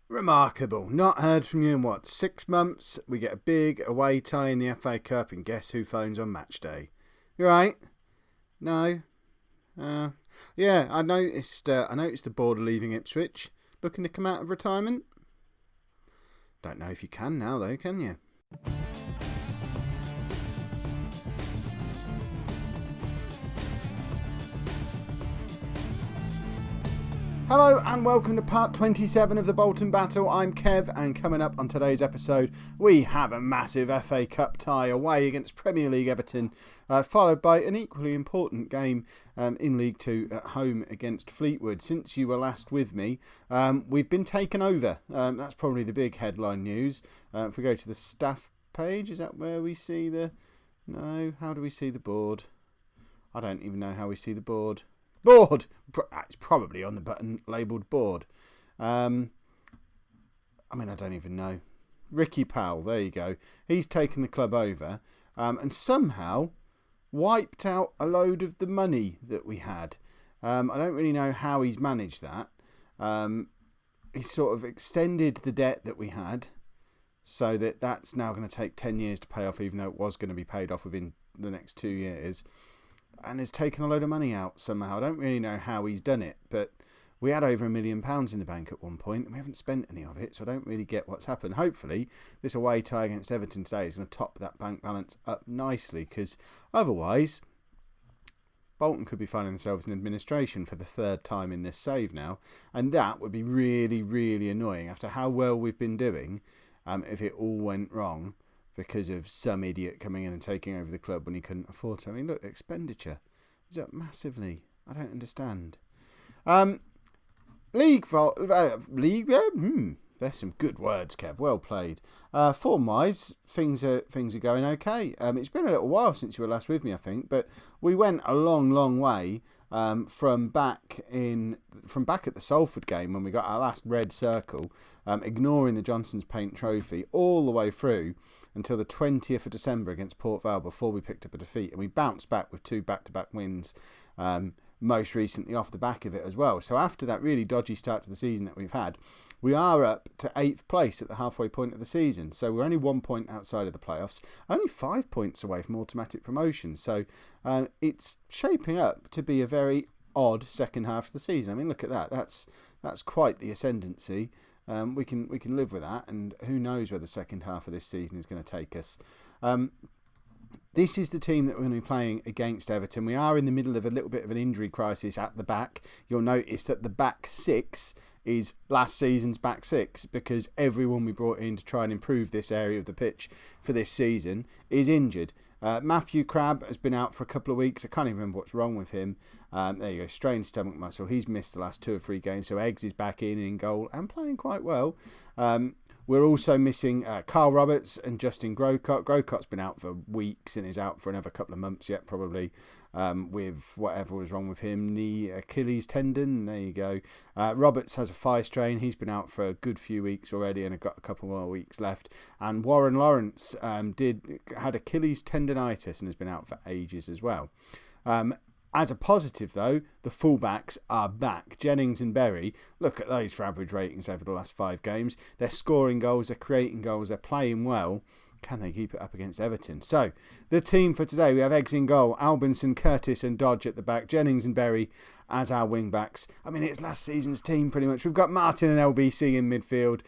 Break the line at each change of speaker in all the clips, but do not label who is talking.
Remarkable. Not heard from you in what, 6 months? We get a big away tie in the FA Cup, and guess who phones on match day? You right? No? Yeah, I noticed the board are leaving Ipswich. Looking to come out of retirement? Don't know if you can now though, can you? Hello and welcome to part 27 of the Bolton battle. I'm Kev, and coming up on today's episode we have a massive FA Cup tie away against Premier League Everton, followed by an equally important game in League 2 at home against Fleetwood. Since you were last with me, we've been taken over. That's probably the big headline news. If we go to the staff page, is that where we see the... No, how do we see the board? I don't even know how we see the board. Board! It's probably on the button labelled board. I don't even know. Ricky Powell, there you go. He's taken the club over and somehow wiped out a load of the money that we had. I don't really know how he's managed that. He's sort of extended the debt that we had so that that's now going to take 10 years to pay off, even though it was going to be paid off within the next 2 years. And has taken a load of money out somehow. I don't really know how he's done it, but we had over £1 million in the bank at one point, and we haven't spent any of it, so I don't really get what's happened. Hopefully, this away tie against Everton today is going to top that bank balance up nicely, because otherwise, Bolton could be finding themselves in administration for the third time in this save now, and that would be really, really annoying after how well we've been doing if it all went wrong because of some idiot coming in and taking over the club when he couldn't afford to. I mean, look, expenditure is up massively. I don't understand. There's some good words, Kev. Well played. Form-wise, things are going okay. It's been a little while since you were last with me, I think, but we went a long, long way from back at the Salford game when we got our last red circle, ignoring the Johnson's Paint Trophy, all the way through until the 20th of December against Port Vale before we picked up a defeat, and we bounced back with 2 back-to-back wins, most recently off the back of it as well. So after that really dodgy start to the season that we've had, we are up to 8th place at the halfway point of the season. So we're only 1 point outside of the playoffs, only 5 points away from automatic promotion. So it's shaping up to be a very odd second half of the season. I mean, look at that. That's quite the ascendancy. We can live with that, and who knows where the second half of this season is going to take us. This is the team that we're going to be playing against Everton. We are in the middle of a little bit of an injury crisis at the back. You'll notice that the back six is last season's back six because everyone we brought in to try and improve this area of the pitch for this season is injured. Matthew Crabb has been out for a couple of weeks. I can't even remember what's wrong with him. There you go, strained stomach muscle. He's missed the last 2 or 3 games, so Eggs is back in goal and playing quite well. We're also missing Carl Roberts and Justin Grocott. Grocott's been out for weeks and is out for another couple of months yet, probably, with whatever was wrong with him. The Achilles tendon, there you go. Roberts has a thigh strain. He's been out for a good few weeks already and got a couple more weeks left. And Warren Lawrence had Achilles tendonitis and has been out for ages as well. As a positive, though, the fullbacks are back. Jennings and Berry, look at those for average ratings over the last 5 games. They're scoring goals, they're creating goals, they're playing well. Can they keep it up against Everton? So, the team for today, we have Eggs in goal, Albinson, Curtis and Dodge at the back, Jennings and Berry as our wing-backs. I mean, it's last season's team pretty much. We've got Martin and LBC in midfield.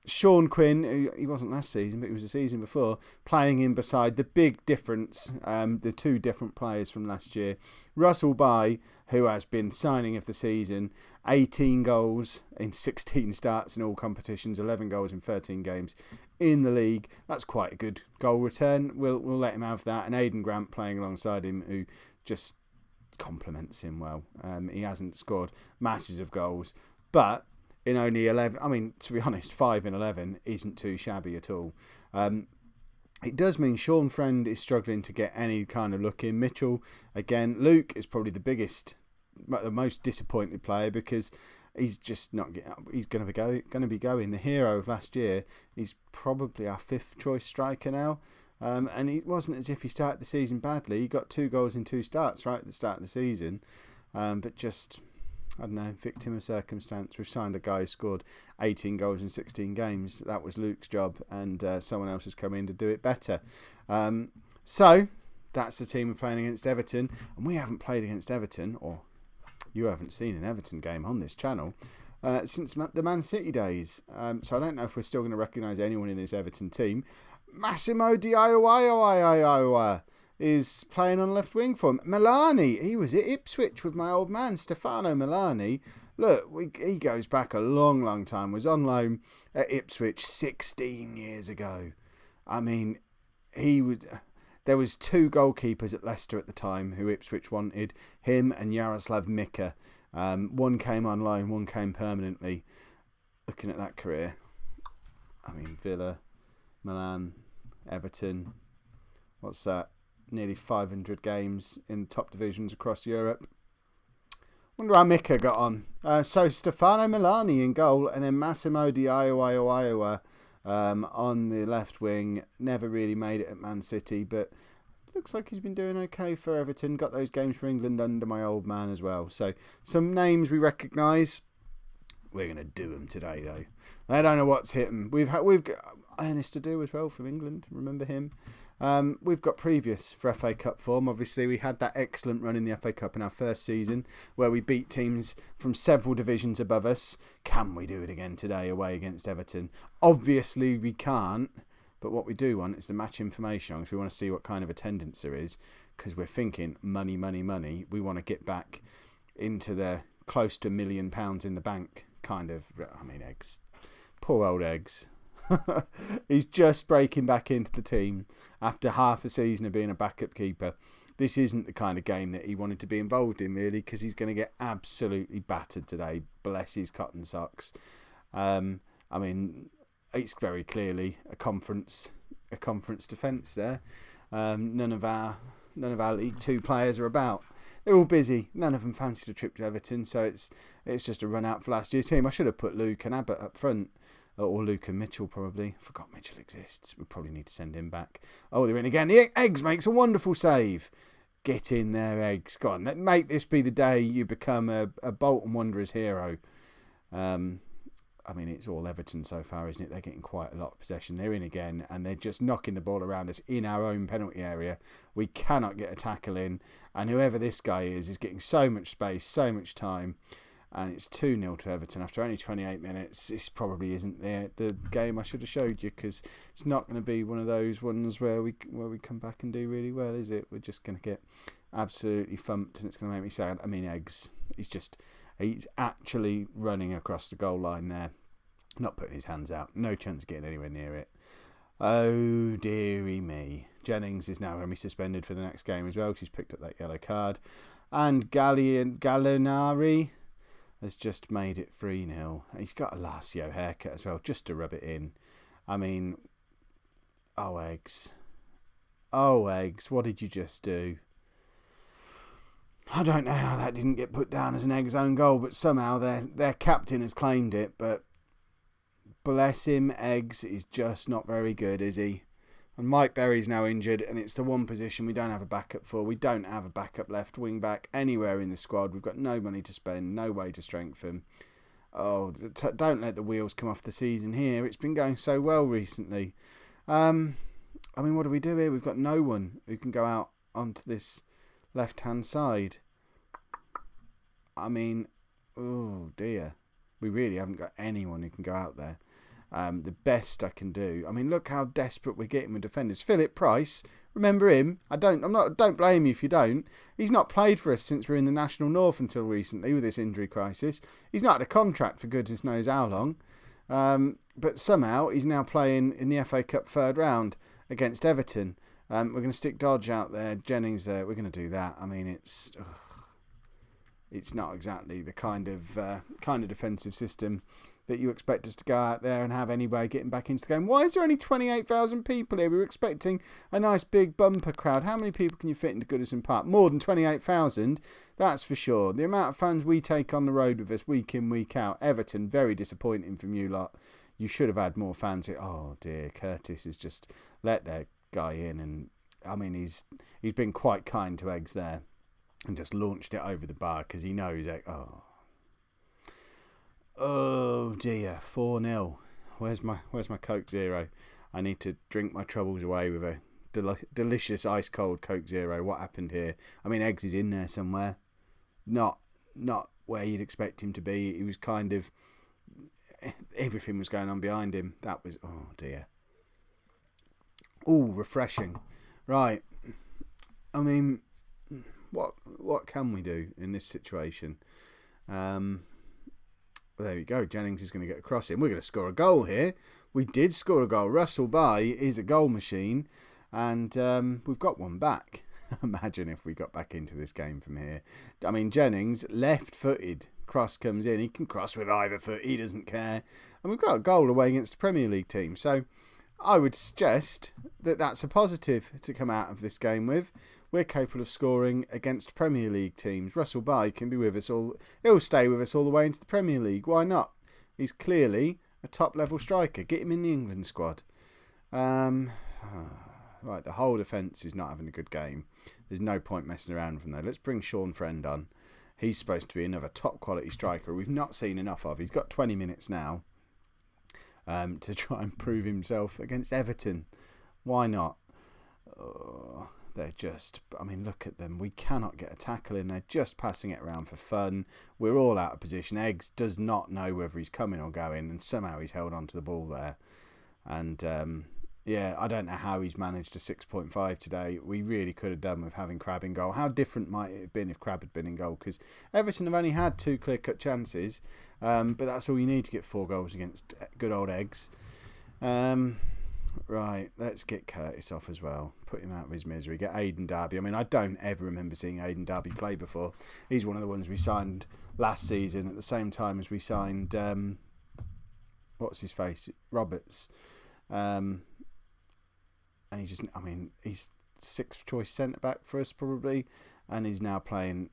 Sean Quinn, he wasn't last season, but he was the season before, playing in beside the big difference, the 2 different players from last year. Russell Bye, who has been signing of the season, 18 goals in 16 starts in all competitions, 11 goals in 13 games in the league. That's quite a good goal return. We'll let him have that. And Aidan Grant playing alongside him, who just complements him well. He hasn't scored masses of goals, but in only 11, I mean, to be honest, 5 in 11 isn't too shabby at all. It does mean Sean Friend is struggling to get any kind of look in. Mitchell, again, Luke is probably the most disappointed player because he's just not getting. He's going to be going. The hero of last year. He's probably our 5th choice striker now. And it wasn't as if he started the season badly. He got 2 goals in 2 starts right at the start of the season, but just I don't know, victim of circumstance. We've signed a guy who scored 18 goals in 16 games. That was Luke's job, and someone else has come in to do it better. So that's the team we're playing against Everton, and we haven't played against Everton, or you haven't seen an Everton game on this channel, since the Man City days. So I don't know if we're still going to recognise anyone in this Everton team. Massimo Diawara is playing on left wing for him. Milani, he was at Ipswich with my old man, Stefano Milani. Look, he goes back a long, long time. Was on loan at Ipswich 16 years ago. I mean, there was 2 goalkeepers at Leicester at the time who Ipswich wanted, him and Jaroslav Mika. One came on loan, one came permanently. Looking at that career, I mean, Villa, Milan, Everton, what's that? Nearly 500 games in top divisions across Europe. Wonder how Mika got on. So Stefano Milani in goal, and then Massimo Diawara on the left wing. Never really made it at Man City, but looks like he's been doing okay for Everton. Got those games for England under my old man as well. So some names we recognise. We're going to do them today, though. I don't know what's hit them. We've got Ernest to do as well from England. Remember him? We've got previous for FA Cup form. Obviously, we had that excellent run in the FA Cup in our first season where we beat teams from several divisions above us. Can we do it again today away against Everton? Obviously, we can't. But what we do want is the match information on, because we want to see what kind of attendance there is, because we're thinking money, money, money. We want to get back into the close to £1 million in the bank kind of. I mean, Eggs. Poor old Eggs. He's just breaking back into the team after half a season of being a backup keeper. This isn't the kind of game that he wanted to be involved in, really, because he's going to get absolutely battered today. Bless his cotton socks. I mean, it's very clearly a conference defence there. None of our League Two players are about. They're all busy. None of them fancied a trip to Everton, so it's just a run out for last year's team. I should have put Luke and Abbott up front. Or Luke and Mitchell, probably. Forgot Mitchell exists. We probably need to send him back. Oh, they're in again. The Eggs makes a wonderful save. Get in there, Eggs. Go on, make this be the day you become a Bolton Wanderers hero. I mean, it's all Everton so far, isn't it? They're getting quite a lot of possession. They're in again, and they're just knocking the ball around us in our own penalty area. We cannot get a tackle in, and whoever this guy is getting so much space, so much time. And it's 2-0 to Everton after only 28 minutes. This probably isn't the game I should have showed you, because it's not going to be one of those ones where we come back and do really well, is it? We're just going to get absolutely thumped, and it's going to make me sad. I mean, Eggs, he's actually running across the goal line there, not putting his hands out. No chance of getting anywhere near it. Oh, dearie me. Jennings is now going to be suspended for the next game as well, because he's picked up that yellow card. And Gallinari has just made it 3-0. He's got a Lazio haircut as well, just to rub it in. I mean, oh, Eggs. Oh, Eggs, what did you just do? I don't know how that didn't get put down as an Eggs own goal, but somehow their captain has claimed it. But bless him, Eggs is just not very good, is he? And Mike Berry's now injured, and it's the one position we don't have a backup for. We don't have a backup left wing back anywhere in the squad. We've got no money to spend, no way to strengthen. Oh, don't let the wheels come off the season here. It's been going so well recently. I mean, what do we do here? We've got no one who can go out onto this left-hand side. I mean, oh dear. We really haven't got anyone who can go out there. The best I can do. I mean, look how desperate we're getting with defenders. Philip Price, remember him? Don't blame you if you don't. He's not played for us since we were in the National North until recently with this injury crisis. He's not had a contract for goodness knows how long. But somehow he's now playing in the FA Cup third round against Everton. We're going to stick Dodge out there. Jennings there. We're going to do that. I mean, it's not exactly the kind of defensive system that you expect us to go out there and have anyway getting back into the game. Why is there only 28,000 people here? We were expecting a nice big bumper crowd. How many people can you fit into Goodison Park? More than 28,000, that's for sure. The amount of fans we take on the road with us week in, week out. Everton, very disappointing from you lot. You should have had more fans here. Oh dear, Curtis has just let that guy in, and I mean he's been quite kind to Eggs there and just launched it over the bar because he knows Oh dear, 4-0. Where's my Coke Zero? I need to drink my troubles away with a delicious ice cold Coke Zero. What happened here? I mean, Eggs is in there somewhere. Not where you'd expect him to be. He was kind of, everything was going on behind him. That was, oh dear. Oh, refreshing. Right. I mean, what can we do in this situation? Well, there we go. Jennings is going to get across him. We're going to score a goal here. We did score a goal. Russell Bye is a goal machine, and we've got one back. Imagine if we got back into this game from here. I mean, Jennings, left-footed. Cross comes in. He can cross with either foot. He doesn't care. And we've got a goal away against a Premier League team. So I would suggest that that's a positive to come out of this game with. We're capable of scoring against Premier League teams. Russell Bye can be with us all. He'll stay with us all the way into the Premier League. Why not? He's clearly a top-level striker. Get him in the England squad. Right, the whole defence is not having a good game. There's no point messing around from there. Let's bring Sean Friend on. He's supposed to be another top-quality striker we've not seen enough of. He's got 20 minutes now to try and prove himself against Everton. Why not? They're just, I mean, look at them. We cannot get a tackle in. They're just passing it around for fun. We're all out of position. Eggs does not know whether he's coming or going, and somehow he's held on to the ball there. And, yeah, I don't know how he's managed a 6.5 today. We really could have done with having Crab in goal. How different might it have been if Crab had been in goal? Because Everton have only had 2 clear-cut chances, but that's all you need to get 4 goals against good old Eggs. Right, let's get Curtis off as well. Put him out of his misery. Get Aidan Darby. I mean, I don't ever remember seeing Aidan Darby play before. He's one of the ones we signed last season at the same time as we signed, what's his face? Roberts. And he just, I mean, he's 6th choice centre-back for us probably. And he's now playing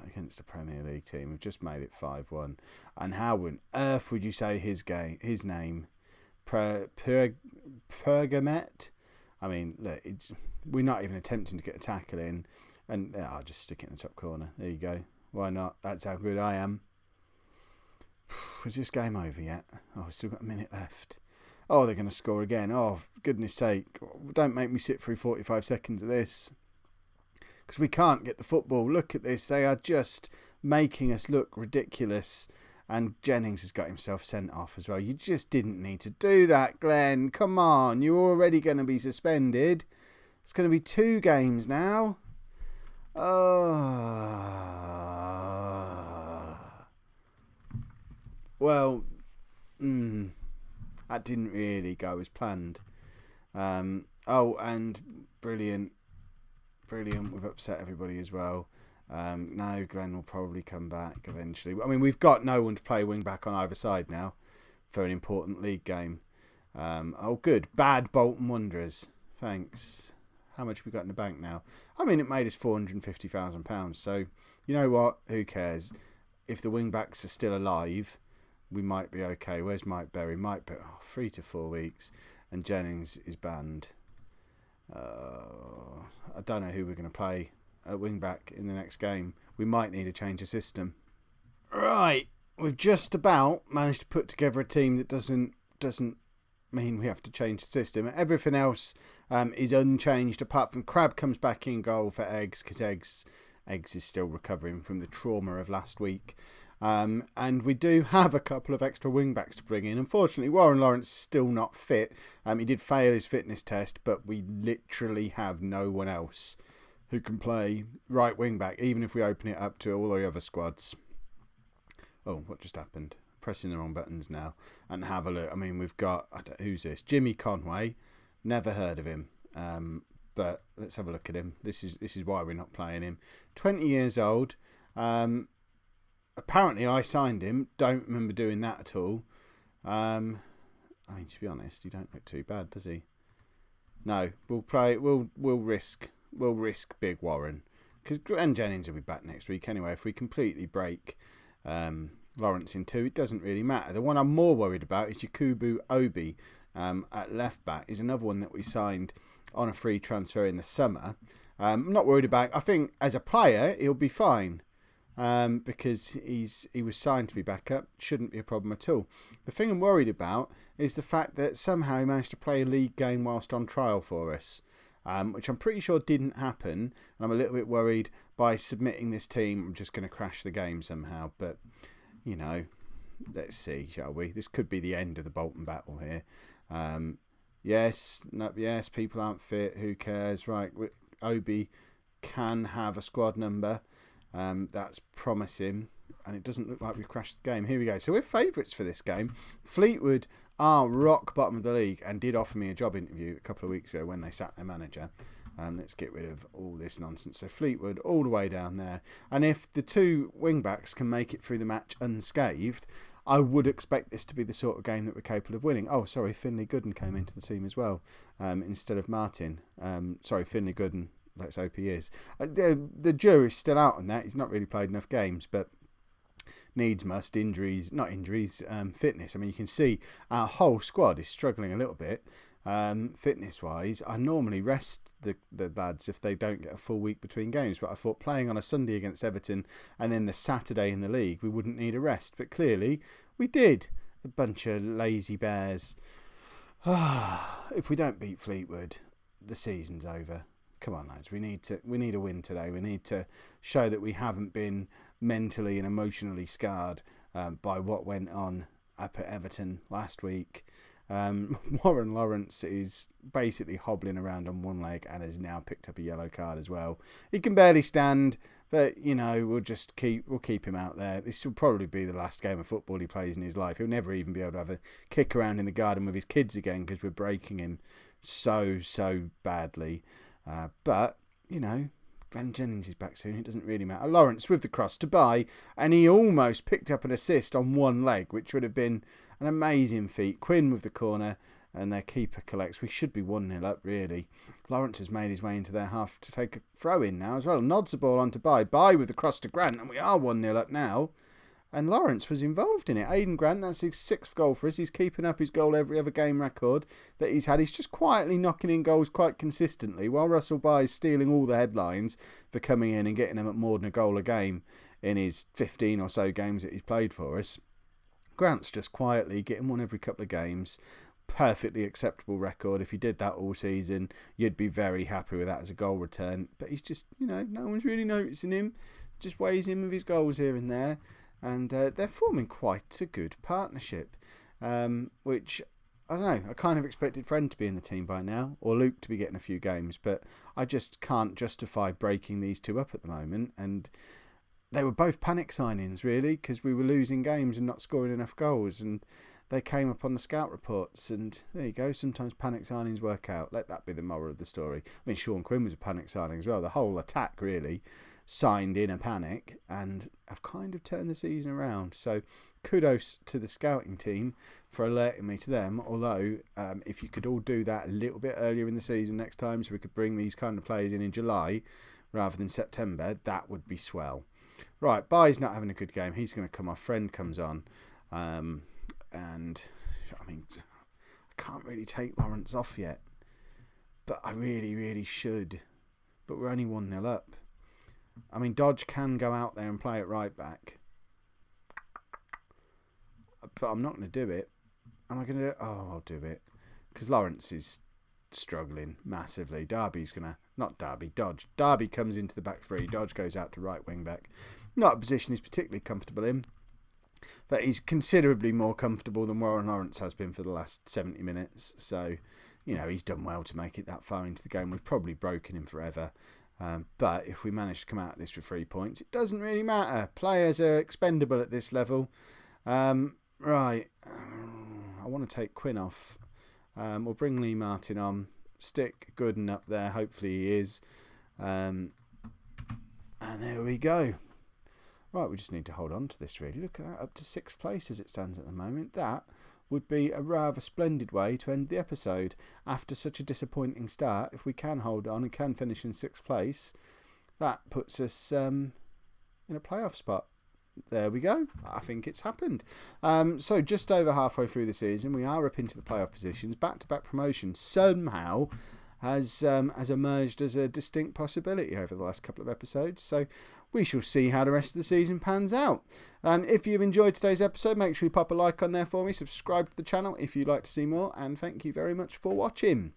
against a Premier League team. We've just made it 5-1. And how on earth would you say his name? Pergamet. I mean, look, we're not even attempting to get a tackle in, and I'll just stick it in the top corner. There you go. Why not? That's how good I am. Is this game over yet? Oh, we've still got a minute left. Oh, they're going to score again. Oh, for goodness sake. Don't make me sit through 45 seconds of this. Because we can't get the football. Look at this. They are just making us look ridiculous. And Jennings has got himself sent off as well. You just didn't need to do that, Glenn. Come on. You're already going to be suspended. It's going to be 2 games now. Well, that didn't really go as planned. And brilliant. We've upset everybody as well. No, Glenn will probably come back eventually. I mean, we've got no one to play wing back on either side now for an important league game. Good. Bad Bolton Wanderers. Thanks. How much have we got in the bank now? I mean, it made us £450,000. So, you know what? Who cares? If the wing backs are still alive, we might be okay. Where's Mike Berry? 3 to 4 weeks. And Jennings is banned. I don't know who we're going to play at wing back in the next game. We might need to change the system. Right, we've just about managed to put together a team that doesn't mean we have to change the system. Everything else is unchanged apart from Crab comes back in goal for Eggs, because Eggs is still recovering from the trauma of last week. And we do have a couple of extra wing backs to bring in. Unfortunately, Warren Lawrence is still not fit. He did fail his fitness test, but we literally have no one else who can play right wing back, even if we open it up to all the other squads. Oh, what just happened? Pressing the wrong buttons now. And have a look. I mean, we've got, who's this? Jimmy Conway. Never heard of him. But let's have a look at him. This is why we're not playing him. 20 years old. Apparently I signed him. Don't remember doing that at all. I mean, to be honest, he don't look too bad, does he? No, we'll risk Big Warren, because Glenn Jennings will be back next week anyway. If we completely break Lawrence in 2, it doesn't really matter. The one I'm more worried about is Yakubu Obi at left back. Is another one that we signed on a free transfer in the summer. I'm not worried about. I think as a player he'll be fine. because he was signed to be backup. Shouldn't be a problem at all. The thing I'm worried about is the fact that somehow he managed to play a league game whilst on trial for us, which I'm pretty sure didn't happen. And I'm a little bit worried by submitting this team, I'm just going to crash the game somehow. But, you know, let's see, shall we? This could be the end of the Bolton battle here. Yes, people aren't fit. Who cares? Right, Obi can have a squad number. That's promising, and it doesn't look like we've crashed the game. Here we go. So we're favourites for this game. Fleetwood are rock bottom of the league and did offer me a job interview a couple of weeks ago when they sacked their manager. Let's get rid of all this nonsense. So Fleetwood all the way down there. And if the two wing-backs can make it through the match unscathed, I would expect this to be the sort of game that we're capable of winning. Oh, sorry, Finlay Gooden came into the team as well instead of Martin. Finlay Gooden. Let's hope he is. The jury's still out on that. He's not really played enough games, but fitness. I mean, you can see our whole squad is struggling a little bit fitness-wise. I normally rest the lads if they don't get a full week between games, but I thought playing on a Sunday against Everton and then the Saturday in the league, we wouldn't need a rest. But clearly, we did. A bunch of lazy bears. If we don't beat Fleetwood, the season's over. Come on, lads. We need a win today. We need to show that we haven't been mentally and emotionally scarred by what went on up at Everton last week. Warren Lawrence is basically hobbling around on one leg and has now picked up a yellow card as well. He can barely stand, but you know we'll keep him out there. This will probably be the last game of football he plays in his life. He'll never even be able to have a kick around in the garden with his kids again because we're breaking him so badly. But, you know, Glenn Jennings is back soon. It doesn't really matter. Lawrence with the cross to Bai, and he almost picked up an assist on one leg, which would have been an amazing feat. Quinn with the corner, and their keeper collects. We should be 1-0 up, really. Lawrence has made his way into their half to take a throw in now as well. Nods the ball on to Bai. Bai with the cross to Grant, and we are 1-0 up now. And Lawrence was involved in it. Aidan Grant, that's his 6th goal for us. He's keeping up his goal every other game record that he's had. He's just quietly knocking in goals quite consistently, while Russell Bai is stealing all the headlines for coming in and getting him at more than a goal a game in his 15 or so games that he's played for us. Grant's just quietly getting one every couple of games. Perfectly acceptable record. If he did that all season, you'd be very happy with that as a goal return. But he's just, you know, no one's really noticing him. Just weighs in with his goals here and there. And they're forming quite a good partnership, which, I don't know, I kind of expected Friend to be in the team by now, or Luke to be getting a few games, but I just can't justify breaking these two up at the moment. And they were both panic signings, really, because we were losing games and not scoring enough goals, and they came up on the scout reports, and there you go, sometimes panic signings work out. Let that be the moral of the story. I mean, Sean Quinn was a panic signing as well. The whole attack, really, signed in a panic and have kind of turned the season around. So kudos to the scouting team for alerting me to them. Although if you could all do that a little bit earlier in the season next time, so we could bring these kind of players in July rather than September, that would be swell. Right, Bai's not having a good game. He's going to come off. Friend comes on. And I mean, I can't really take Lawrence off yet, but I really should. But we're only 1-0 up. I mean, Dodge can go out there and play it right back. But I'm not going to do it. Am I going to do it? Oh, I'll do it. Because Lawrence is struggling massively. Dodge. Derby comes into the back three. Dodge goes out to right wing back. Not a position he's particularly comfortable in. But he's considerably more comfortable than Warren Lawrence has been for the last 70 minutes. So, you know, he's done well to make it that far into the game. We've probably broken him forever. But if we manage to come out of this with 3 points, it doesn't really matter. Players are expendable at this level. Right. I want to take Quinn off. We'll bring Lee Martin on. Stick Gooden up there. Hopefully he is. And there we go. Right, we just need to hold on to this, really. Look at that, up to 6th place as it stands at the moment. That would be a rather splendid way to end the episode after such a disappointing start. If we can hold on and can finish in 6th place, that puts us in a playoff spot. There we go. I think it's happened. So just over halfway through the season, we are up into the playoff positions. Back-to-back promotions somehow has emerged as a distinct possibility over the last couple of episodes. So we shall see how the rest of the season pans out. If you've enjoyed today's episode, make sure you pop a like on there for me, subscribe to the channel if you'd like to see more, and thank you very much for watching.